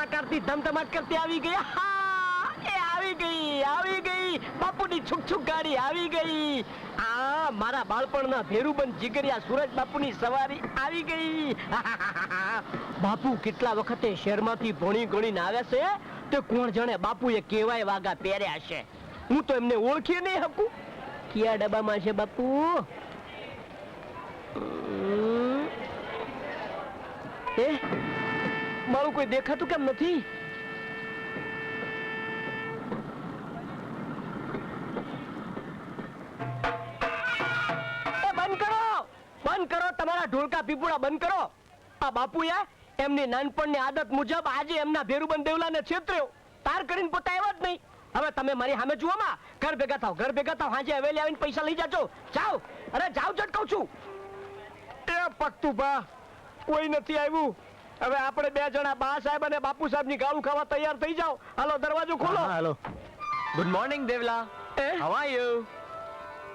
જોતા કરતી ધમધમાટ કરતી આવી ગઈ. એ આવી ગઈ બાપુની છુક છુક ગાડી આવી ગઈ. આ મારા બાળપણના ભેરુબંધ જીગરિયા સુરજ બાપુની સવારી આવી ગઈ. બાપુ કેટલા વખતે શહેરમાંથી ભણી ગણીને આવે છે તે કોણ જાણે બાપુએ કેવાય વાગા પહેર્યા છે. હું તો એમને ઓળખી નહીં શકું. કયા ડબ્બામાં છે બાપુ? એ મારું કોઈ દેખાતું કેમ નથી? બંધ કરો તમારા ઢોલકા પીપુડા બંધ કરો. આ બાપુએ એમની નાનપણની આદત મુજબ આજે એમના ભેરુબંધ દેવલાને છેતર્યો. તાર કરીને પોતા એવા જ નહીં. હવે તમે મારી સામે જુઓ માં. ઘર ભેગા થાવ હાજે હવેલી આવીને પૈસા લઈ જાજો. જાઓ, અરે જાઓ જ કહું છું. એ પકતું બા કોઈ નથી આવ્યું. હવે આપણે બે જણા બા સાહેબ અને બાપુ સાહેબ ની ગાળું ખાવા તૈયાર થઈ જાઓ. હાલો દરવાજો ખોલો. Hello. Good morning Devla. How are you?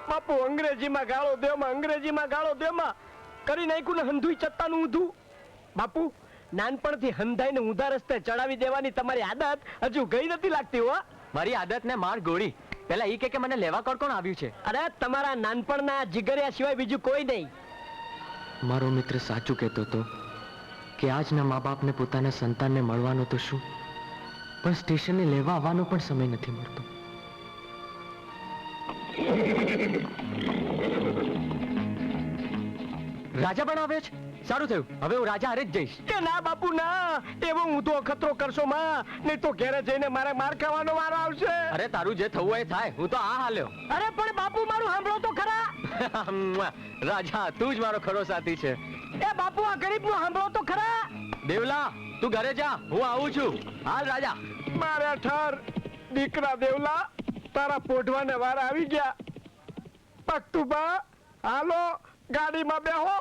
બાપુ અંગ્રેજીમાં ગાળો દેમાં કરી નાખ્યું ને હંધુઈ ચત્તાનું ઊંધું. બાપુ નાનપણથી હંધાઈને ઊંધા રસ્તે ચડાવી દેવાની તમારી આદત હજુ ગઈ નથી લાગતી હો. મારી આદત ને માર ગોળી. પેલા ઈ કે મને લેવા કોણ આવ્યું છે? અરે તમારા નાનપણના જીગરિયા સિવાય બીજું કોઈ નહીં. મારો મિત્ર સાચું કહેતો હતો કે આજના મા બાપને પોતાના સંતાનને મળવાનો તો શું, પણ સ્ટેશને લેવા આવવાનો પણ સમય નથી મળતો. રાજા પણ આવે છે. સારું થયું, હવે હું રાજા હારે જ જઈશ. કે ના બાપુ ના, એવો ઊંધો અખતરો કરશો માં, નહીં તો ઘરે જઈને મારે માર ખાવાનો વારો આવશે. અરે તારું જે થવું હોય થાય, હું તો આ હાલ્યો. અરે પણ બાપુ મારું સાંભળો તો ખરા. રાજા તું જ મારો ખરો સાથી છે. એ બાપુ આ ગરીબ નું સાંભળો તો ખરા. દેવલા તું ઘરે જા, હું આવું છું. હાલ રાજા. મારે ઠર દીકરા દેવલા, તારા પોઢવાને વાર આવી ગયા. પકતુબા હાલો ગાડીમાં બેહો.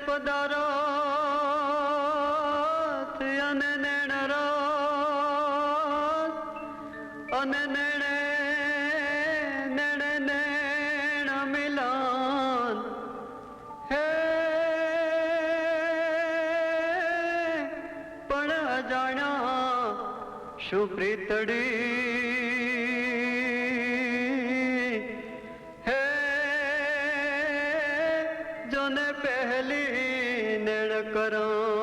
પધારો અને નેણ રાત અને નેણે નેણે નેણ મિલાન હે પણ અજાણ્યા શું પ્રીતડી કરા